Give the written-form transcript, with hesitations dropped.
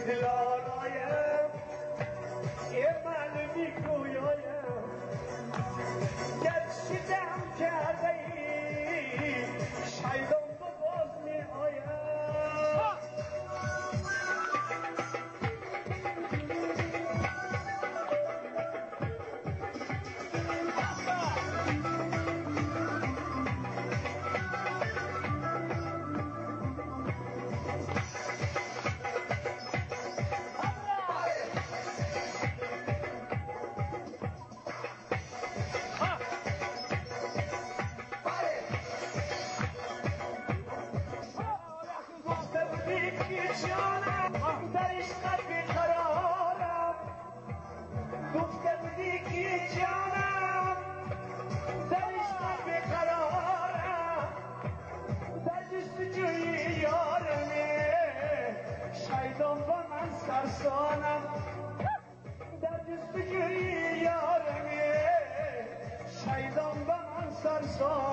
لالایم یه من میگویم گرچه دم کرده ای شیدان به باز می آیم سرسانم در جستجوی یارمی شیدان به من سرسانم